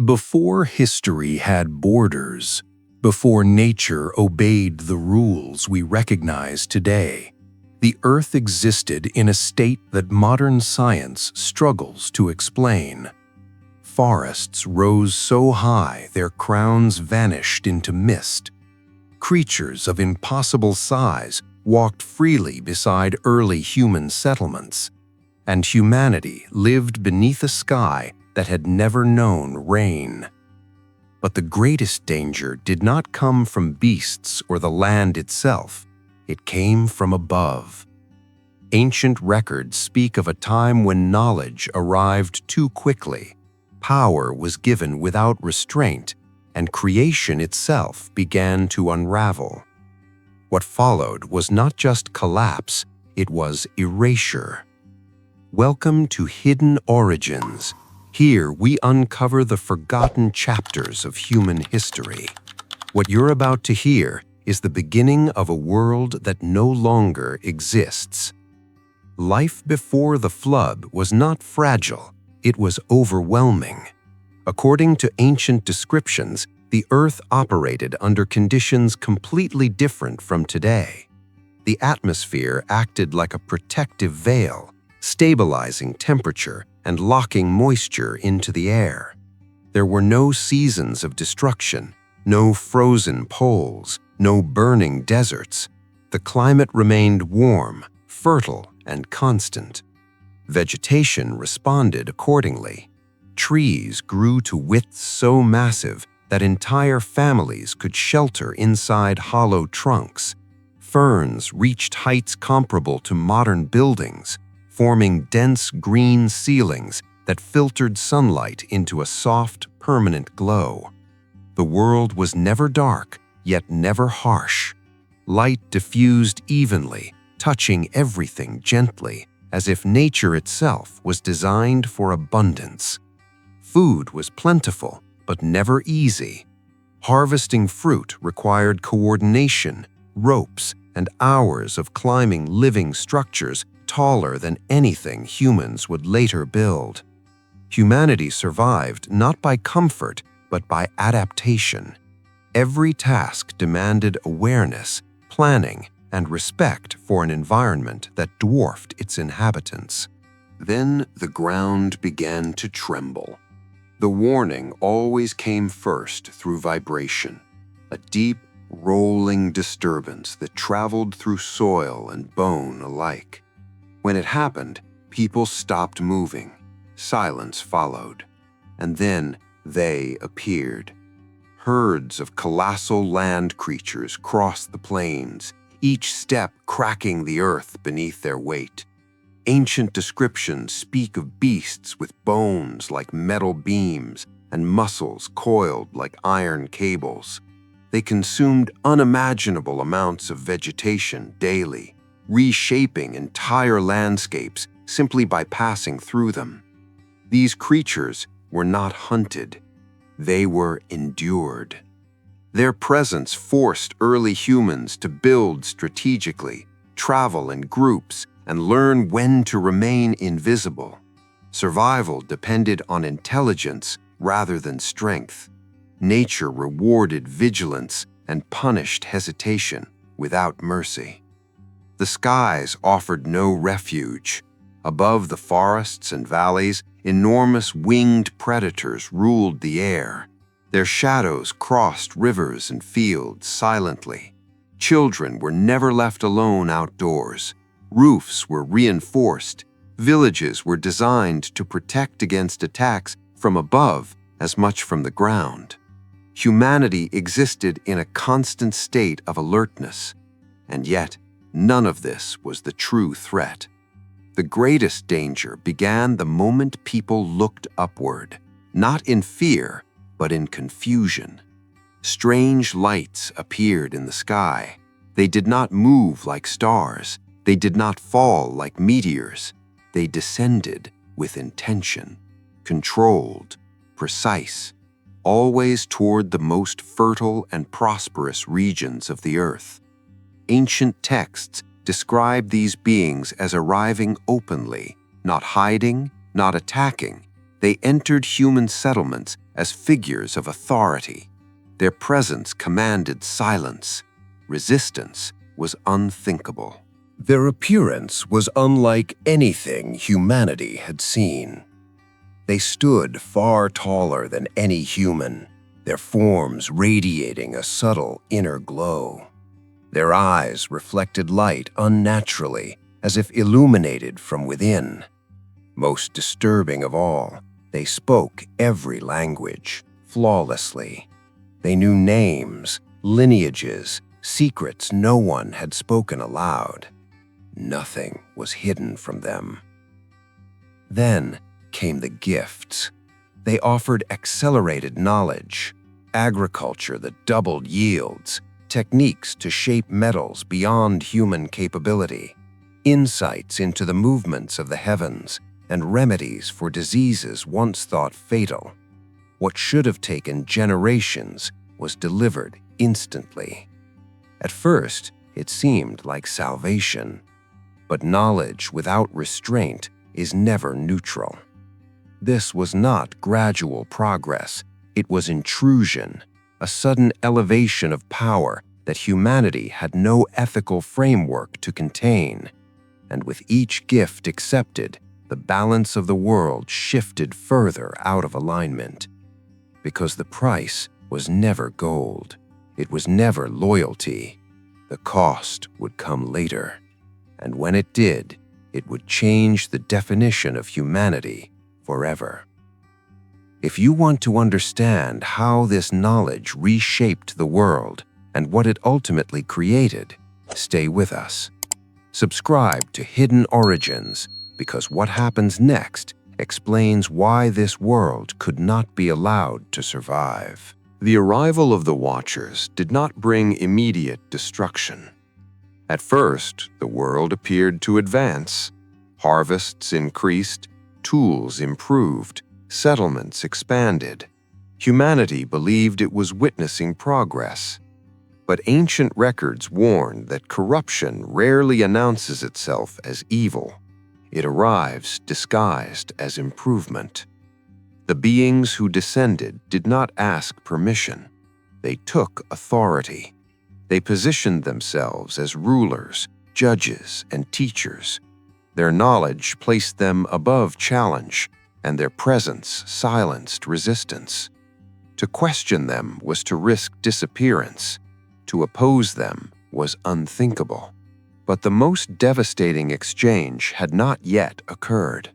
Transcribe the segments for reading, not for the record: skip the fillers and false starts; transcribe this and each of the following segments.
Before history had borders, before nature obeyed the rules we recognize today, the Earth existed in a state that modern science struggles to explain. Forests rose so high their crowns vanished into mist. Creatures of impossible size walked freely beside early human settlements, and humanity lived beneath a sky that had never known rain. But the greatest danger did not come from beasts or the land itself. It came from above. Ancient records speak of a time when knowledge arrived too quickly, power was given without restraint, and creation itself began to unravel. What followed was not just collapse, it was erasure. Welcome to Hidden Origins. Here we uncover the forgotten chapters of human history. What you're about to hear is the beginning of a world that no longer exists. Life before the flood was not fragile, it was overwhelming. According to ancient descriptions, the Earth operated under conditions completely different from today. The atmosphere acted like a protective veil, stabilizing temperature and locking moisture into the air. There were no seasons of destruction, no frozen poles, no burning deserts. The climate remained warm, fertile, and constant. Vegetation responded accordingly. Trees grew to widths so massive that entire families could shelter inside hollow trunks. Ferns reached heights comparable to modern buildings, forming dense green ceilings that filtered sunlight into a soft, permanent glow. The world was never dark, yet never harsh. Light diffused evenly, touching everything gently, as if nature itself was designed for abundance. Food was plentiful, but never easy. Harvesting fruit required coordination, ropes, and hours of climbing living structures taller than anything humans would later build. Humanity survived not by comfort, but by adaptation. Every task demanded awareness, planning, and respect for an environment that dwarfed its inhabitants. Then the ground began to tremble. The warning always came first through vibration, a deep, rolling disturbance that traveled through soil and bone alike. When it happened, people stopped moving. Silence followed. And then they appeared. Herds of colossal land creatures crossed the plains, each step cracking the earth beneath their weight. Ancient descriptions speak of beasts with bones like metal beams and muscles coiled like iron cables. They consumed unimaginable amounts of vegetation daily, reshaping entire landscapes simply by passing through them. These creatures were not hunted. They were endured. Their presence forced early humans to build strategically, travel in groups, and learn when to remain invisible. Survival depended on intelligence rather than strength. Nature rewarded vigilance and punished hesitation without mercy. The skies offered no refuge. Above the forests and valleys, enormous winged predators ruled the air. Their shadows crossed rivers and fields silently. Children were never left alone outdoors. Roofs were reinforced. Villages were designed to protect against attacks from above as much from the ground. Humanity existed in a constant state of alertness, and yet none of this was the true threat. The greatest danger began the moment people looked upward, not in fear, but in confusion. Strange lights appeared in the sky. They did not move like stars. They did not fall like meteors. They descended with intention, controlled, precise, always toward the most fertile and prosperous regions of the earth. Ancient texts describe these beings as arriving openly, not hiding, not attacking. They entered human settlements as figures of authority. Their presence commanded silence. Resistance was unthinkable. Their appearance was unlike anything humanity had seen. They stood far taller than any human, their forms radiating a subtle inner glow. Their eyes reflected light unnaturally, as if illuminated from within. Most disturbing of all, they spoke every language, flawlessly. They knew names, lineages, secrets no one had spoken aloud. Nothing was hidden from them. Then came the gifts. They offered accelerated knowledge, agriculture that doubled yields, techniques to shape metals beyond human capability, insights into the movements of the heavens, and remedies for diseases once thought fatal. What should have taken generations was delivered instantly. At first, it seemed like salvation, but knowledge without restraint is never neutral. This was not gradual progress, it was intrusion, a sudden elevation of power that humanity had no ethical framework to contain. And with each gift accepted, the balance of the world shifted further out of alignment. Because the price was never gold, it was never loyalty. The cost would come later, and when it did, it would change the definition of humanity forever. If you want to understand how this knowledge reshaped the world and what it ultimately created, stay with us. Subscribe to Hidden Origins, because what happens next explains why this world could not be allowed to survive. The arrival of the Watchers did not bring immediate destruction. At first, the world appeared to advance. Harvests increased, tools improved, settlements expanded. Humanity believed it was witnessing progress. But ancient records warned that corruption rarely announces itself as evil. It arrives disguised as improvement. The beings who descended did not ask permission. They took authority. They positioned themselves as rulers, judges, and teachers. Their knowledge placed them above challenge, and their presence silenced resistance. To question them was to risk disappearance. To oppose them was unthinkable. But the most devastating exchange had not yet occurred.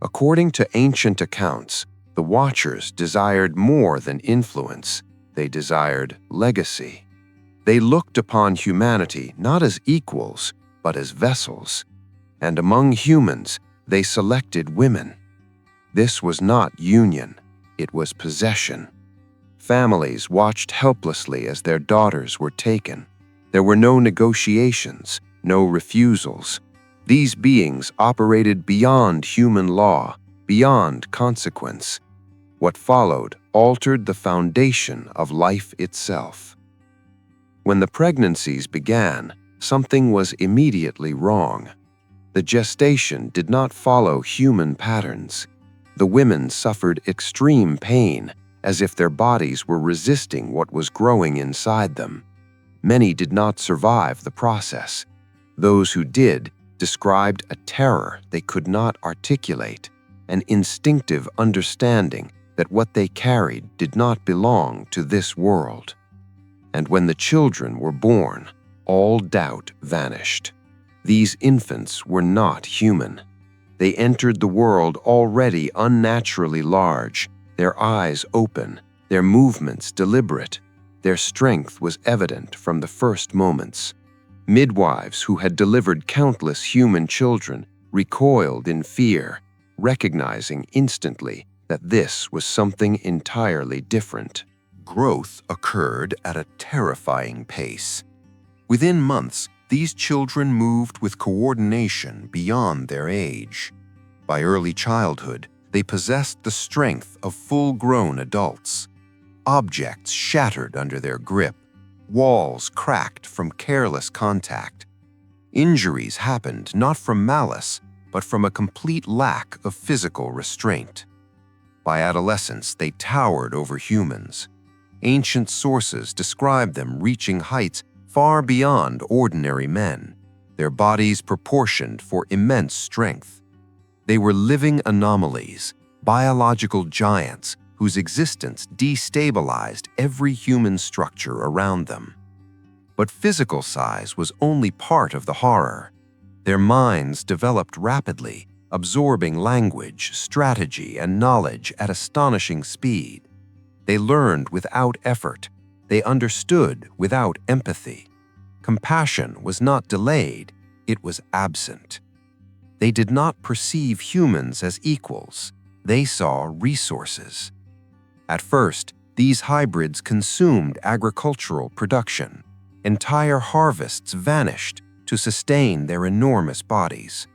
According to ancient accounts, the Watchers desired more than influence. They desired legacy. They looked upon humanity not as equals, but as vessels. And among humans, they selected women. This was not union, it was possession. Families watched helplessly as their daughters were taken. There were no negotiations, no refusals. These beings operated beyond human law, beyond consequence. What followed altered the foundation of life itself. When the pregnancies began, something was immediately wrong. The gestation did not follow human patterns. The women suffered extreme pain, as if their bodies were resisting what was growing inside them. Many did not survive the process. Those who did described a terror they could not articulate, an instinctive understanding that what they carried did not belong to this world. And when the children were born, all doubt vanished. These infants were not human. They entered the world already unnaturally large, their eyes open, their movements deliberate. Their strength was evident from the first moments. Midwives who had delivered countless human children recoiled in fear, recognizing instantly that this was something entirely different. Growth occurred at a terrifying pace. Within months, these children moved with coordination beyond their age. By early childhood, they possessed the strength of full-grown adults. Objects shattered under their grip, walls cracked from careless contact. Injuries happened not from malice, but from a complete lack of physical restraint. By adolescence, they towered over humans. Ancient sources describe them reaching heights far beyond ordinary men, their bodies proportioned for immense strength. They were living anomalies, biological giants whose existence destabilized every human structure around them. But physical size was only part of the horror. Their minds developed rapidly, absorbing language, strategy, and knowledge at astonishing speed. They learned without effort. They understood without empathy. Compassion was not delayed, it was absent. They did not perceive humans as equals. They saw resources. At first, these hybrids consumed agricultural production. Entire harvests vanished to sustain their enormous bodies.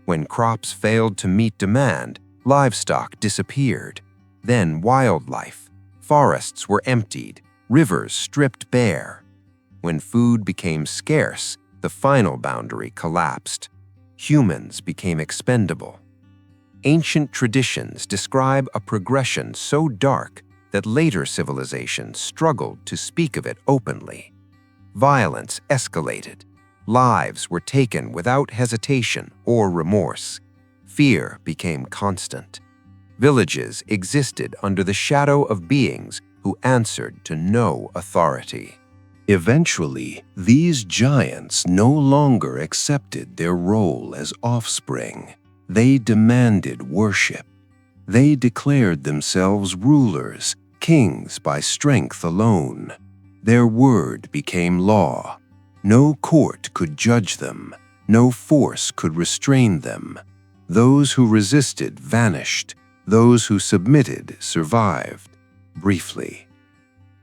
When crops failed to meet demand, livestock disappeared. Then wildlife. Forests were emptied, rivers stripped bare. When food became scarce, the final boundary collapsed. Humans became expendable. Ancient traditions describe a progression so dark that later civilizations struggled to speak of it openly. Violence escalated. Lives were taken without hesitation or remorse. Fear became constant. Villages existed under the shadow of beings who answered to no authority. Eventually, these giants no longer accepted their role as offspring. They demanded worship. They declared themselves rulers, kings by strength alone. Their word became law. No court could judge them. No force could restrain them. Those who resisted vanished. Those who submitted survived, briefly.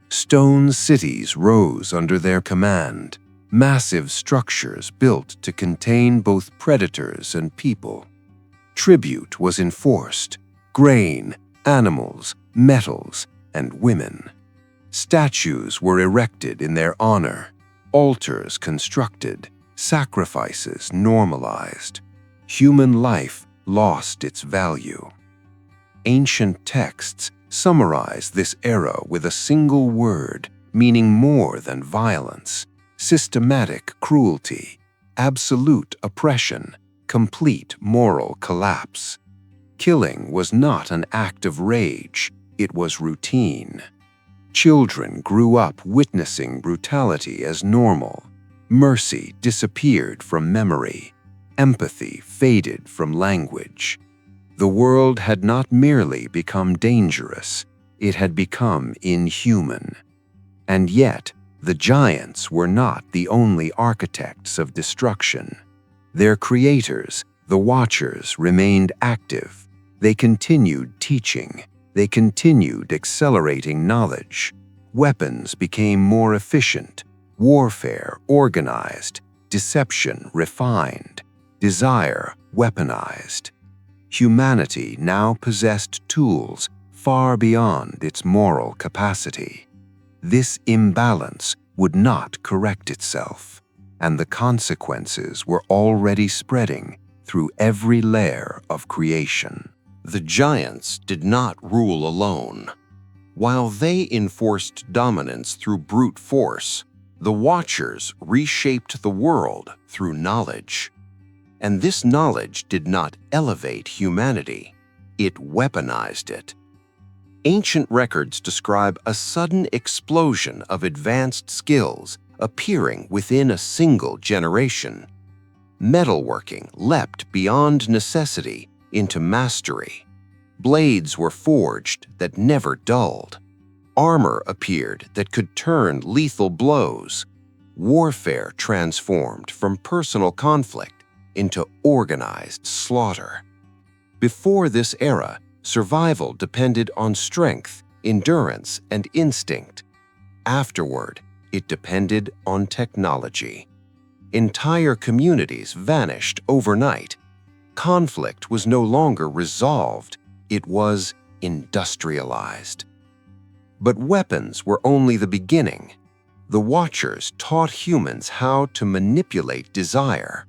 Stone cities rose under their command, massive structures built to contain both predators and people. Tribute was enforced: grain, animals, metals, and women. Statues were erected in their honor, altars constructed, sacrifices normalized. Human life lost its value. Ancient texts summarize this era with a single word, meaning more than violence: systematic cruelty, absolute oppression, complete moral collapse. Killing was not an act of rage, it was routine. Children grew up witnessing brutality as normal. Mercy disappeared from memory. Empathy faded from language. The world had not merely become dangerous, it had become inhuman. And yet, the giants were not the only architects of destruction. Their creators, the Watchers, remained active. They continued teaching. They continued accelerating knowledge. Weapons became more efficient, warfare organized, deception refined, desire weaponized. Humanity now possessed tools far beyond its moral capacity. This imbalance would not correct itself, and the consequences were already spreading through every layer of creation. The giants did not rule alone. While they enforced dominance through brute force, the Watchers reshaped the world through knowledge. And this knowledge did not elevate humanity, it weaponized it. Ancient records describe a sudden explosion of advanced skills appearing within a single generation. Metalworking leapt beyond necessity into mastery. Blades were forged that never dulled. Armor appeared that could turn lethal blows. Warfare transformed from personal conflict into organized slaughter. Before this era, survival depended on strength, endurance, and instinct. Afterward, it depended on technology. Entire communities vanished overnight. Conflict was no longer resolved, it was industrialized. But weapons were only the beginning. The Watchers taught humans how to manipulate desire.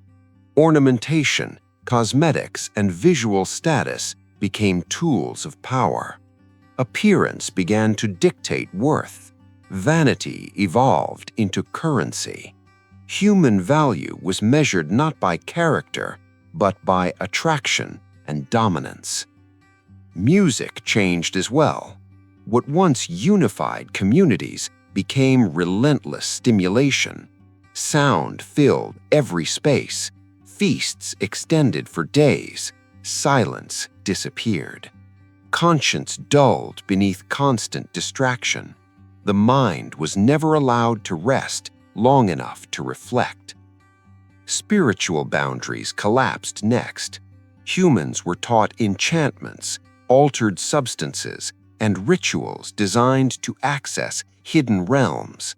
Ornamentation, cosmetics, and visual status became tools of power. Appearance began to dictate worth. Vanity evolved into currency. Human value was measured not by character, but by attraction and dominance. Music changed as well. What once unified communities became relentless stimulation. Sound filled every space. Feasts extended for days. Silence disappeared. Conscience dulled beneath constant distraction. The mind was never allowed to rest long enough to reflect. Spiritual boundaries collapsed next. Humans were taught enchantments, altered substances, and rituals designed to access hidden realms.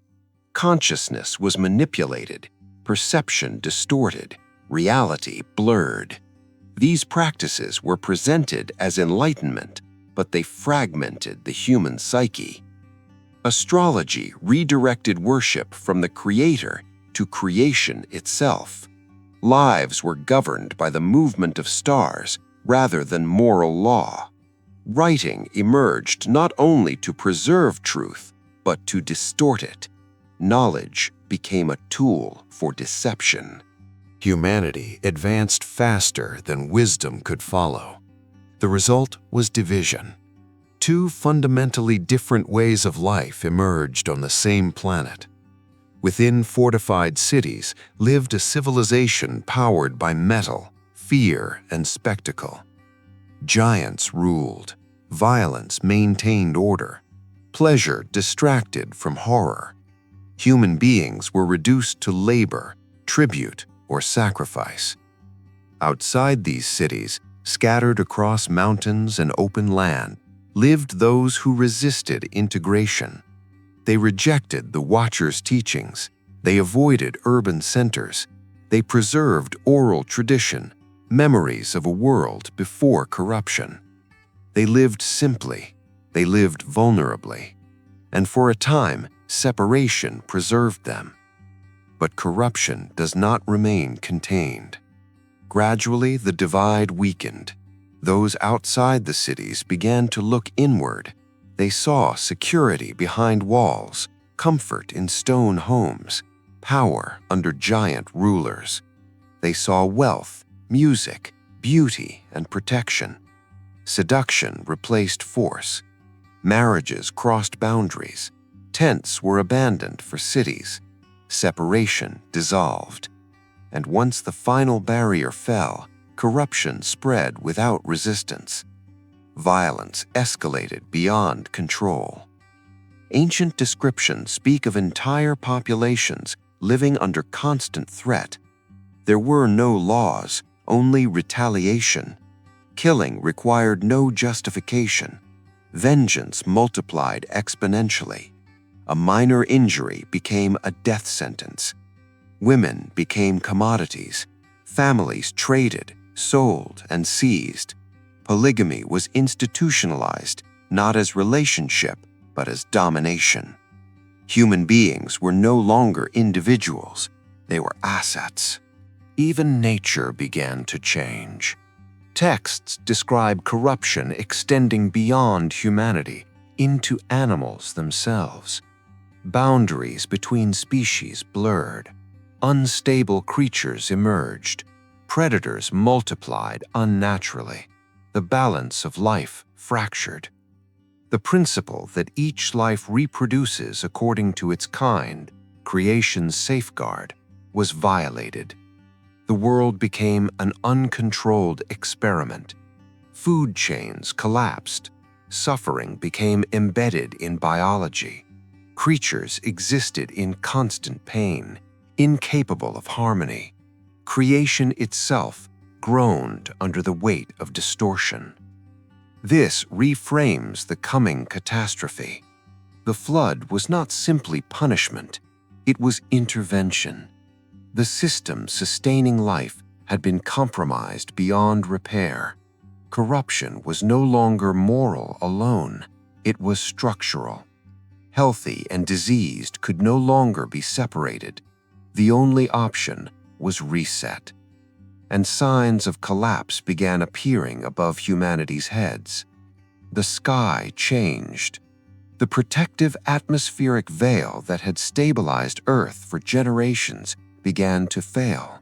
Consciousness was manipulated, perception distorted, reality blurred. These practices were presented as enlightenment, but they fragmented the human psyche. Astrology redirected worship from the Creator to creation itself. Lives were governed by the movement of stars rather than moral law. Writing emerged not only to preserve truth, but to distort it. Knowledge became a tool for deception. Humanity advanced faster than wisdom could follow. The result was division. Two fundamentally different ways of life emerged on the same planet. Within fortified cities lived a civilization powered by metal, fear, and spectacle. Giants ruled. Violence maintained order. Pleasure distracted from horror. Human beings were reduced to labor, tribute, or sacrifice. Outside these cities, scattered across mountains and open land, lived those who resisted integration. They rejected the Watchers' teachings. They avoided urban centers. They preserved oral tradition, memories of a world before corruption. They lived simply. They lived vulnerably. And for a time, separation preserved them. But corruption does not remain contained. Gradually, the divide weakened. Those outside the cities began to look inward. They saw security behind walls, comfort in stone homes, power under giant rulers. They saw wealth, music, beauty, and protection. Seduction replaced force. Marriages crossed boundaries. Tents were abandoned for cities. Separation dissolved. And once the final barrier fell, corruption spread without resistance. Violence escalated beyond control. Ancient descriptions speak of entire populations living under constant threat. There were no laws, only retaliation. Killing required no justification. Vengeance multiplied exponentially. A minor injury became a death sentence. Women became commodities. Families traded, sold, and seized. Polygamy was institutionalized, not as relationship, but as domination. Human beings were no longer individuals. They were assets. Even nature began to change. Texts describe corruption extending beyond humanity into animals themselves. Boundaries between species blurred. Unstable creatures emerged. Predators multiplied unnaturally. The balance of life fractured. The principle that each life reproduces according to its kind, creation's safeguard, was violated. The world became an uncontrolled experiment. Food chains collapsed. Suffering became embedded in biology. Creatures existed in constant pain, incapable of harmony. Creation itself groaned under the weight of distortion. This reframes the coming catastrophe. The flood was not simply punishment, it was intervention. The system sustaining life had been compromised beyond repair. Corruption was no longer moral alone, it was structural. Healthy and diseased could no longer be separated. The only option was reset. and signs of collapse began appearing above humanity's heads. The sky changed. The protective atmospheric veil that had stabilized Earth for generations began to fail.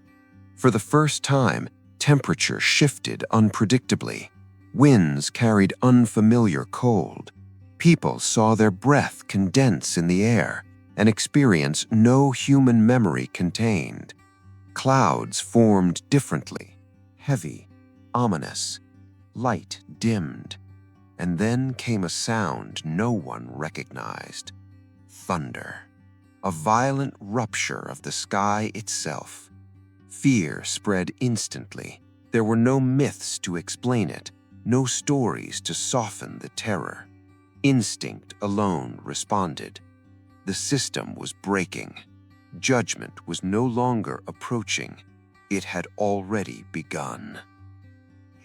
For the first time, temperature shifted unpredictably. Winds carried unfamiliar cold. People saw their breath condense in the air and experience no human memory contained. Clouds formed differently, heavy, ominous. Light dimmed, and then came a sound no one recognized. Thunder. A violent rupture of the sky itself. Fear spread instantly. There were no myths to explain it, no stories to soften the terror. Instinct alone responded. The system was breaking. Judgment was no longer approaching. It had already begun.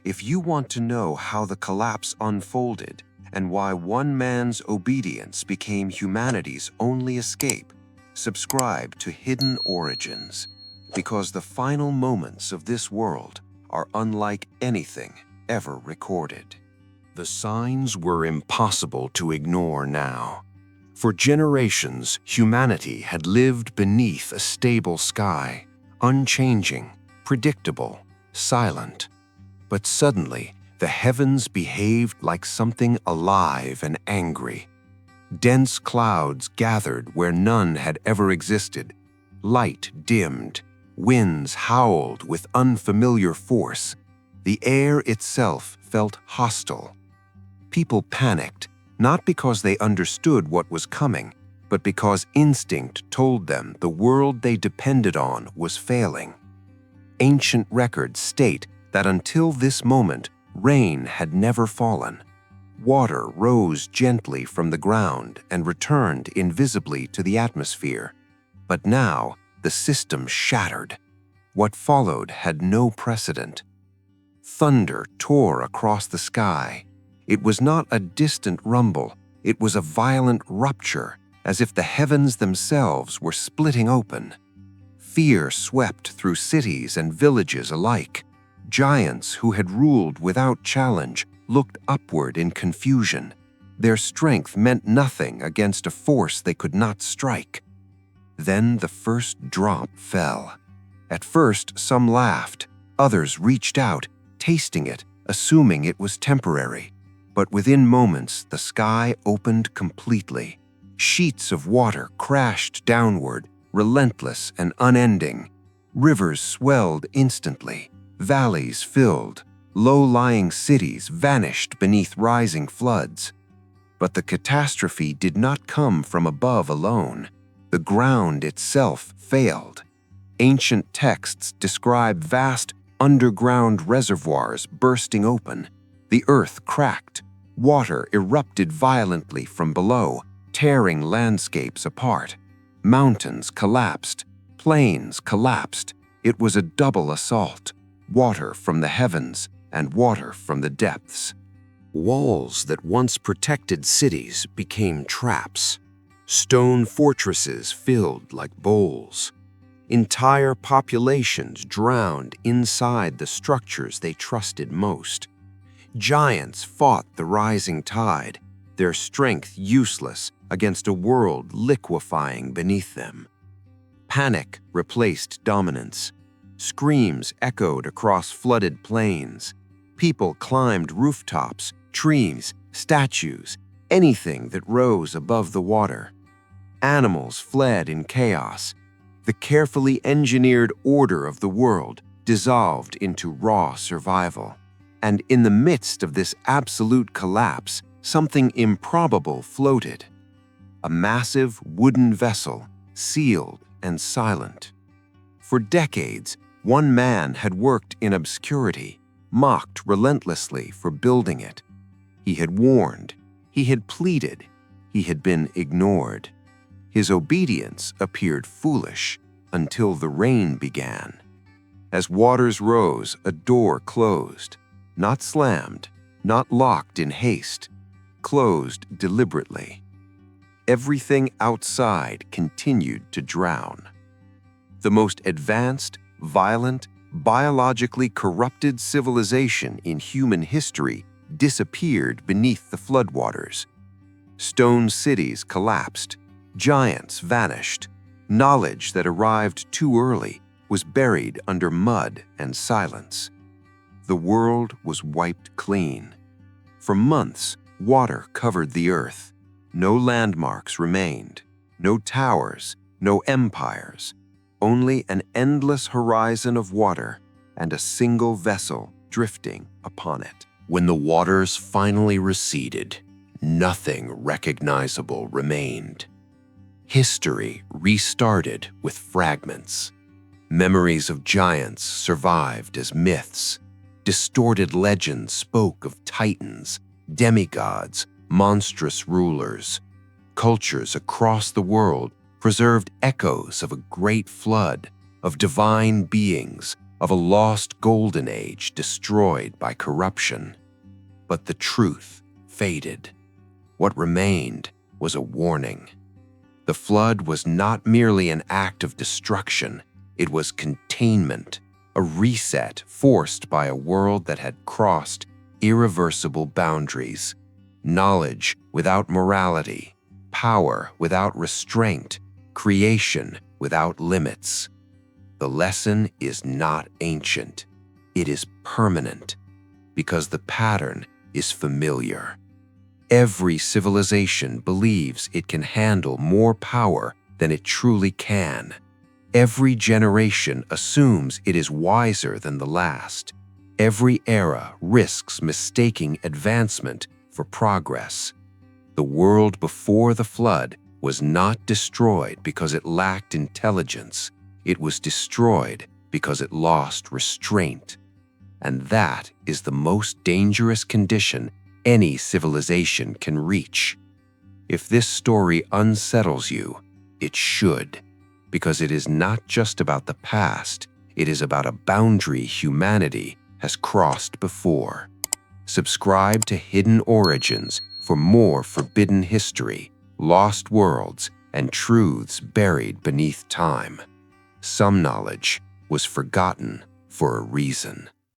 If you want to know how the collapse unfolded and why one man's obedience became humanity's only escape, subscribe to Hidden Origins, because the final moments of this world are unlike anything ever recorded. The signs were impossible to ignore now. For generations, humanity had lived beneath a stable sky, unchanging, predictable, silent. But suddenly, the heavens behaved like something alive and angry. Dense clouds gathered where none had ever existed. Light dimmed. Winds howled with unfamiliar force. The air itself felt hostile. People panicked, not because they understood what was coming, but because instinct told them the world they depended on was failing. Ancient records state that until this moment, rain had never fallen. Water rose gently from the ground and returned invisibly to the atmosphere. But now, the system shattered. What followed had no precedent. Thunder tore across the sky. It was not a distant rumble, it was a violent rupture, as if the heavens themselves were splitting open. Fear swept through cities and villages alike. Giants who had ruled without challenge looked upward in confusion. Their strength meant nothing against a force they could not strike. Then the first drop fell. At first, some laughed. Others reached out, tasting it, assuming it was temporary. But within moments, the sky opened completely. Sheets of water crashed downward, relentless and unending. Rivers swelled instantly. Valleys filled. Low-lying cities vanished beneath rising floods. But the catastrophe did not come from above alone. The ground itself failed. Ancient texts describe vast underground reservoirs bursting open. The earth cracked. Water erupted violently from below, tearing landscapes apart. Mountains collapsed. Plains collapsed. It was a double assault. Water from the heavens and water from the depths. Walls that once protected cities became traps. Stone fortresses filled like bowls. Entire populations drowned inside the structures they trusted most. Giants fought the rising tide, their strength useless against a world liquefying beneath them. Panic replaced dominance. Screams echoed across flooded plains. People climbed rooftops, trees, statues, anything that rose above the water. Animals fled in chaos. The carefully engineered order of the world dissolved into raw survival. And in the midst of this absolute collapse, something improbable floated. A massive wooden vessel, sealed and silent. For decades, one man had worked in obscurity, mocked relentlessly for building it. He had warned, he had pleaded, he had been ignored. His obedience appeared foolish until the rain began. As waters rose, a door closed, not slammed, not locked in haste, closed deliberately. Everything outside continued to drown. The most advanced, violent, biologically corrupted civilization in human history disappeared beneath the floodwaters. Stone cities collapsed, giants vanished. Knowledge that arrived too early was buried under mud and silence. The world was wiped clean. For months, water covered the earth. No landmarks remained, no towers, no empires, only an endless horizon of water and a single vessel drifting upon it. When the waters finally receded, nothing recognizable remained. History restarted with fragments. Memories of giants survived as myths. Distorted legends spoke of titans, demigods, monstrous rulers. Cultures across the world preserved echoes of a great flood, of divine beings, of a lost golden age destroyed by corruption. But the truth faded. What remained was a warning. The flood was not merely an act of destruction, it was containment, a reset forced by a world that had crossed irreversible boundaries. Knowledge without morality, power without restraint, creation without limits. The lesson is not ancient, it is permanent, because the pattern is familiar. Every civilization believes it can handle more power than it truly can. Every generation assumes it is wiser than the last. Every era risks mistaking advancement for progress. The world before the flood was not destroyed because it lacked intelligence. It was destroyed because it lost restraint. And that is the most dangerous condition any civilization can reach. If this story unsettles you, it should, because it is not just about the past, it is about a boundary humanity has crossed before. Subscribe to Hidden Origins for more forbidden history, lost worlds, and truths buried beneath time. Some knowledge was forgotten for a reason.